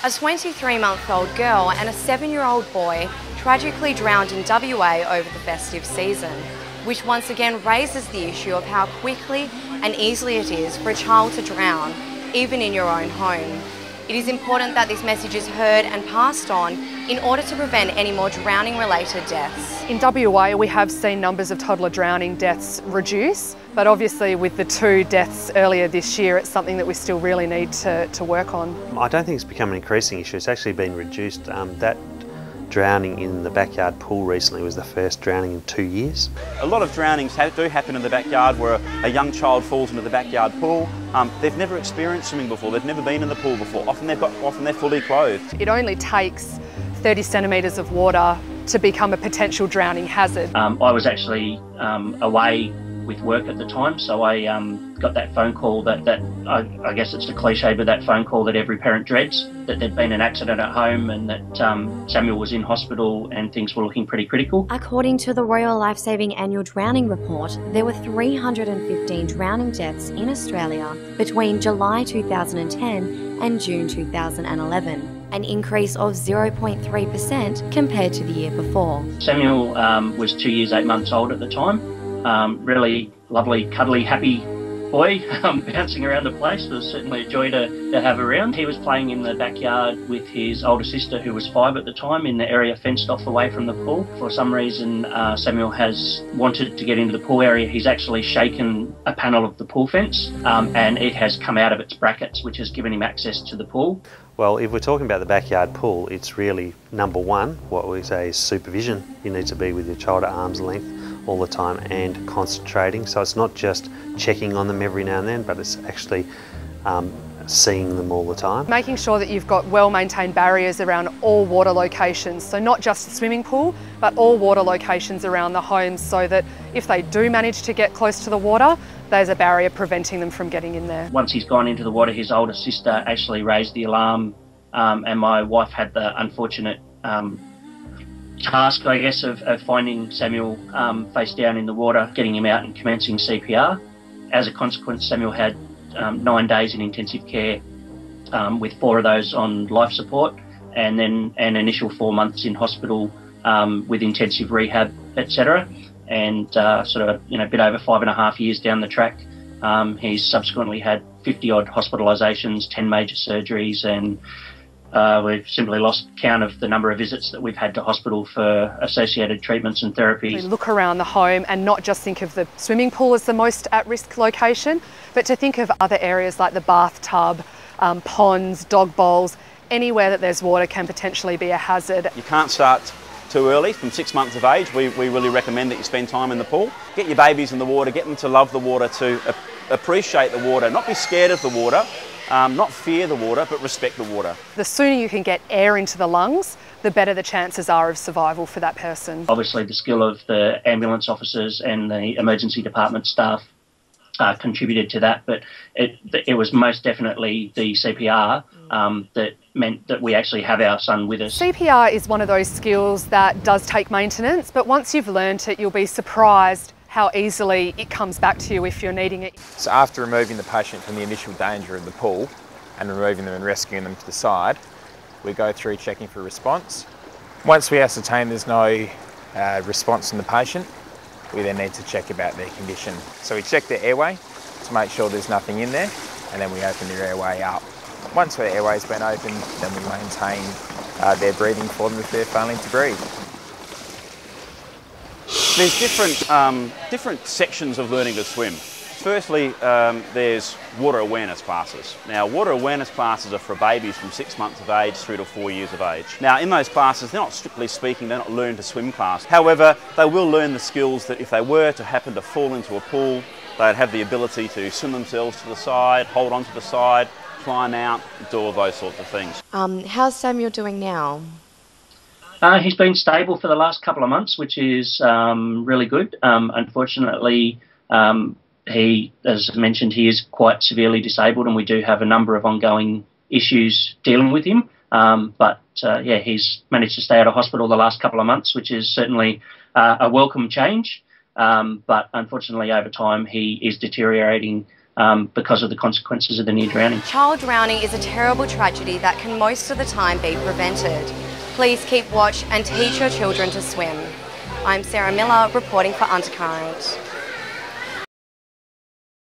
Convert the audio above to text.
A 23-month-old girl and a 7-year-old boy tragically drowned in WA over the festive season, which once again raises the issue of how quickly and easily it is for a child to drown, even in your own home. It is important that this message is heard and passed on in order to prevent any more drowning-related deaths. In WA, we have seen numbers of toddler drowning deaths reduce, but obviously with the 2 deaths earlier this year, it's something that we still really need to work on. I don't think it's become an increasing issue. It's actually been reduced. That drowning in the backyard pool recently was the first drowning in 2 years. A lot of drownings do happen in the backyard where a young child falls into the backyard pool. They've never experienced swimming before, they've never been in the pool before. Often they're fully clothed. It only takes 30 centimetres of water to become a potential drowning hazard. I was actually away with work at the time, so I got that phone call that I guess it's a cliche, but that phone call that every parent dreads, that there'd been an accident at home and that Samuel was in hospital and things were looking pretty critical. According to the Royal Lifesaving Annual Drowning Report, there were 315 drowning deaths in Australia between July 2010 and June 2011, an increase of 0.3% compared to the year before. Samuel was 2 years, 8 months old at the time. Really lovely, cuddly, happy boy, bouncing around the place. It was certainly a joy to have around. He was playing in the backyard with his older sister, who was 5 at the time, in the area fenced off away from the pool. For some reason, Samuel has wanted to get into the pool area. He's actually shaken a panel of the pool fence and it has come out of its brackets, which has given him access to the pool. Well, if we're talking about the backyard pool, it's really number one, what we say is supervision. You need to be with your child at arm's length all the time and concentrating. So it's not just checking on them every now and then, but it's actually seeing them all the time. Making sure that you've got well-maintained barriers around all water locations, so not just the swimming pool, but all water locations around the home, so that if they do manage to get close to the water, there's a barrier preventing them from getting in there. Once he's gone into the water, his older sister actually raised the alarm and my wife had the unfortunate task, I guess, of finding Samuel face down in the water, getting him out and commencing CPR. As a consequence, Samuel had 9 days in intensive care, with 4 of those on life support, and then an initial 4 months in hospital with intensive rehab, etc. And sort of a bit over 5.5 years down the track, he's subsequently had 50 odd hospitalisations, 10 major surgeries, and we've simply lost count of the number of visits that we've had to hospital for associated treatments and therapies. We look around the home and not just think of the swimming pool as the most at-risk location, but to think of other areas like the bathtub, ponds, dog bowls. Anywhere that there's water can potentially be a hazard. You can't start too early. From 6 months of age, we really recommend that you spend time in the pool. Get your babies in the water, get them to love the water, to appreciate the water, not be scared of the water, not fear the water, but respect the water. The sooner you can get air into the lungs, the better the chances are of survival for that person. Obviously the skill of the ambulance officers and the emergency department staff contributed to that, but it was most definitely the CPR that meant that we actually have our son with us. CPR is one of those skills that does take maintenance, but once you've learnt it, you'll be surprised how easily it comes back to you if you're needing it. So after removing the patient from the initial danger of the pool and removing them and rescuing them to the side, we go through checking for response. Once we ascertain there's no response from the patient, we then need to check about their condition. So we check their airway to make sure there's nothing in there, and then we open their airway up. Once their airway's been opened, then we maintain their breathing for them if they're failing to breathe. There's different sections of learning to swim. Firstly, there's water awareness classes. Now, water awareness classes are for babies from 6 months of age through to 4 years of age. Now, in those classes, they're not strictly speaking, they're not learn to swim class. However, they will learn the skills that if they were to happen to fall into a pool, they'd have the ability to swim themselves to the side, hold on to the side, climb out, do all those sorts of things. How's Samuel doing now? He's been stable for the last couple of months, which is really good. Unfortunately, he, as mentioned, he is quite severely disabled, and we do have a number of ongoing issues dealing with him. Yeah, he's managed to stay out of hospital the last couple of months, which is certainly a welcome change. But unfortunately, over time, he is deteriorating because of the consequences of the near drowning. Child drowning is a terrible tragedy that can most of the time be prevented. Please keep watch and teach your children to swim. I'm Sarah Miller reporting for Undercurrent.